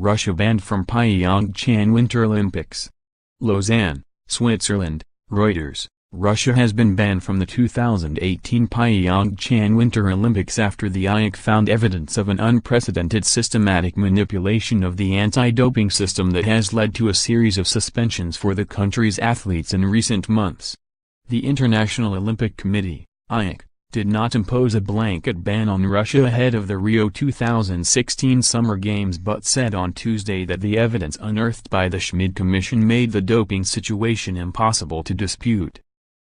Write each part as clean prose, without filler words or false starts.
Russia banned from Pyeongchang Winter Olympics. Lausanne, Switzerland, Reuters. Russia has been banned from the 2018 Pyeongchang Winter Olympics after the IOC found evidence of an unprecedented systematic manipulation of the anti-doping system that has led to a series of suspensions for the country's athletes in recent months. The International Olympic Committee, IOC, did not impose a blanket ban on Russia ahead of the Rio 2016 Summer Games but said on Tuesday that the evidence unearthed by the Schmid Commission made the doping situation impossible to dispute.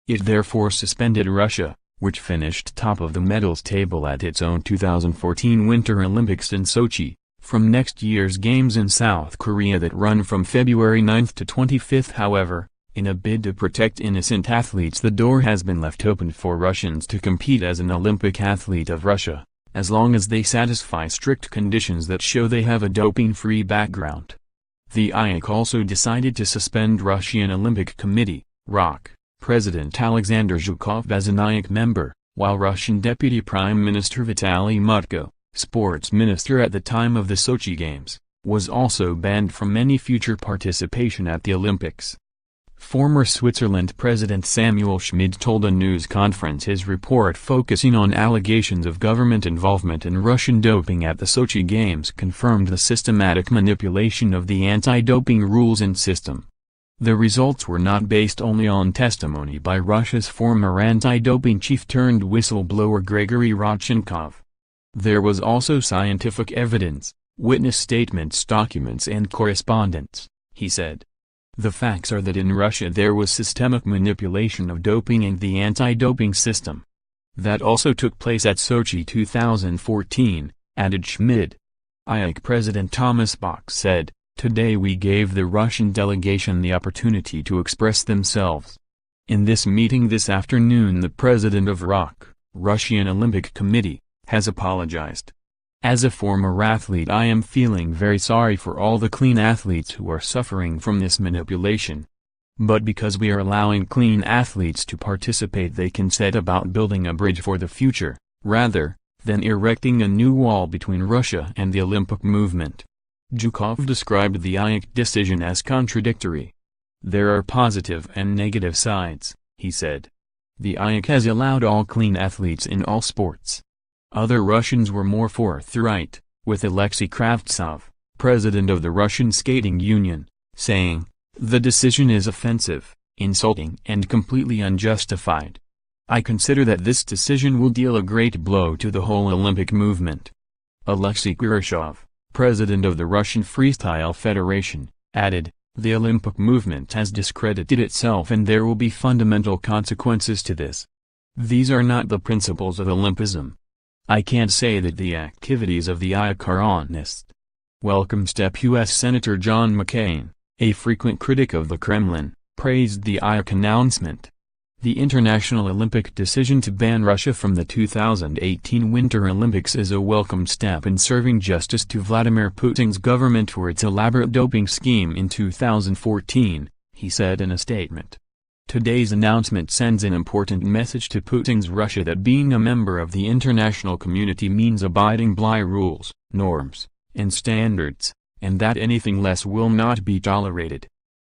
It therefore suspended Russia, which finished top of the medals table at its own 2014 Winter Olympics in Sochi, from next year's Games in South Korea that run from February 9 to 25. However, in a bid to protect innocent athletes, the door has been left open for Russians to compete as an Olympic athlete of Russia, as long as they satisfy strict conditions that show they have a doping-free background. The IOC also decided to suspend Russian Olympic Committee, ROC, President Alexander Zhukov as an IOC member, while Russian Deputy Prime Minister Vitaly Mutko, sports minister at the time of the Sochi Games, was also banned from any future participation at the Olympics. Former Switzerland President Samuel Schmid told a news conference his report focusing on allegations of government involvement in Russian doping at the Sochi Games confirmed the systematic manipulation of the anti-doping rules and system. The results were not based only on testimony by Russia's former anti-doping chief-turned-whistleblower Grigory Rodchenkov. There was also scientific evidence, witness statements, documents and correspondence, he said. The facts are that in Russia there was systemic manipulation of doping and the anti-doping system. That also took place at Sochi 2014, added Schmid. IOC President Thomas Bach said, "Today we gave the Russian delegation the opportunity to express themselves. In this meeting this afternoon the president of ROC, Russian Olympic Committee, has apologized. As a former athlete I am feeling very sorry for all the clean athletes who are suffering from this manipulation. But because we are allowing clean athletes to participate they can set about building a bridge for the future, rather than erecting a new wall between Russia and the Olympic movement." Zhukov described the IOC decision as contradictory. "There are positive and negative sides," he said. "The IOC has allowed all clean athletes in all sports." Other Russians were more forthright, with Alexei Kravtsov, president of the Russian Skating Union, saying, "The decision is offensive, insulting and completely unjustified. I consider that this decision will deal a great blow to the whole Olympic movement." Alexei Kurashov, president of the Russian Freestyle Federation, added, "The Olympic movement has discredited itself and there will be fundamental consequences to this. These are not the principles of Olympism. I can't say that the activities of the IOC are honest." Welcome Step U.S. Senator John McCain, a frequent critic of the Kremlin, praised the IOC announcement. The International Olympic decision to ban Russia from the 2018 Winter Olympics is a welcome step in serving justice to Vladimir Putin's government for its elaborate doping scheme in 2014, he said in a statement. Today's announcement sends an important message to Putin's Russia that being a member of the international community means abiding by rules, norms, and standards, and that anything less will not be tolerated.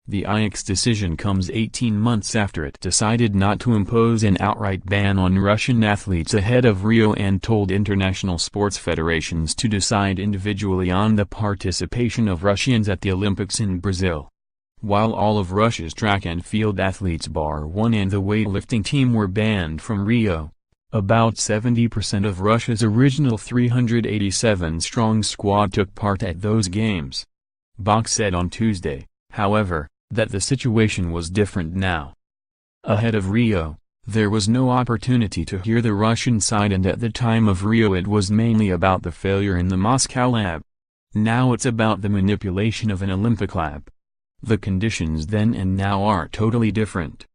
The IOC's decision comes 18 months after it decided not to impose an outright ban on Russian athletes ahead of Rio and told international sports federations to decide individually on the participation of Russians at the Olympics in Brazil. While all of Russia's track and field athletes bar one and the weightlifting team were banned from Rio, about 70% of Russia's original 387-strong squad took part at those games. Bach said on Tuesday, however, that the situation was different now. Ahead of Rio, there was no opportunity to hear the Russian side and at the time of Rio it was mainly about the failure in the Moscow lab. Now it's about the manipulation of an Olympic lab. The conditions then and now are totally different.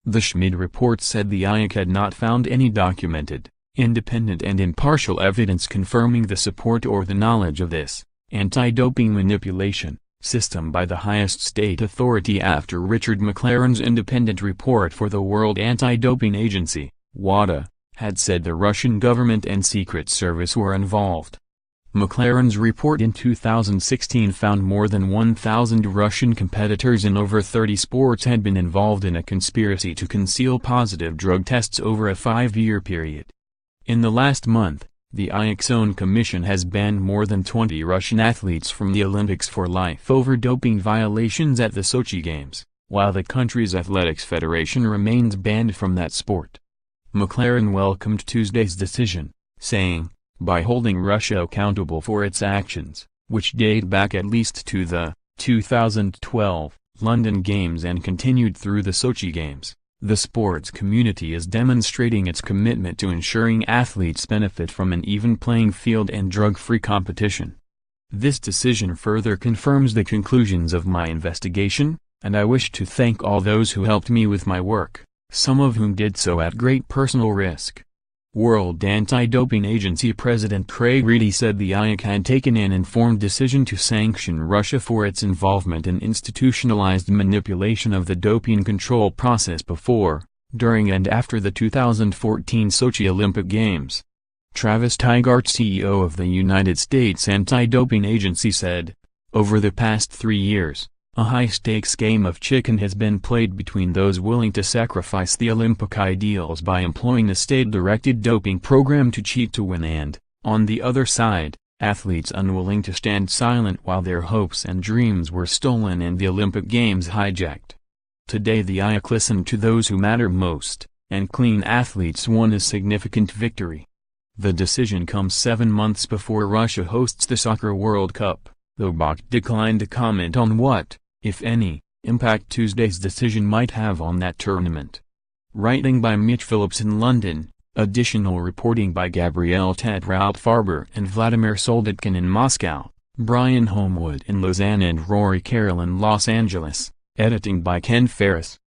The Schmid report said the IOC had not found any documented, independent and impartial evidence confirming the support or the knowledge of this anti-doping manipulation system by the highest state authority after Richard McLaren's independent report for the World Anti-Doping Agency, WADA, had said the Russian government and Secret Service were involved. McLaren's report in 2016 found more than 1,000 Russian competitors in over 30 sports had been involved in a conspiracy to conceal positive drug tests over a 5-year period. In the last month, the LAUSANNE Commission has banned more than 20 Russian athletes from the Olympics for life over doping violations at the Sochi Games, while the country's athletics federation remains banned from that sport. McLaren welcomed Tuesday's decision, saying, "By holding Russia accountable for its actions, which date back at least to the 2012 London Games and continued through the Sochi Games, the sports community is demonstrating its commitment to ensuring athletes benefit from an even playing field and drug-free competition. This decision further confirms the conclusions of my investigation, and I wish to thank all those who helped me with my work, some of whom did so at great personal risk." World Anti-Doping Agency President Craig Reedie said the IOC had taken an informed decision to sanction Russia for its involvement in institutionalized manipulation of the doping control process before, during and after the 2014 Sochi Olympic Games. Travis Tygart, CEO of the United States Anti-Doping Agency, said, "Over the past 3 years, a high-stakes game of chicken has been played between those willing to sacrifice the Olympic ideals by employing a state-directed doping program to cheat to win and, on the other side, athletes unwilling to stand silent while their hopes and dreams were stolen and the Olympic Games hijacked. Today the IOC listened to those who matter most, and clean athletes won a significant victory." The decision comes 7 months before Russia hosts the Soccer World Cup, though Bach declined to comment on what, if any, impact Tuesday's decision might have on that tournament. Writing by Mitch Phillips in London, additional reporting by Gabrielle Tetraut-Farber and Vladimir Soldotkin in Moscow, Brian Homewood in Lausanne and Rory Carroll in Los Angeles, editing by Ken Ferris.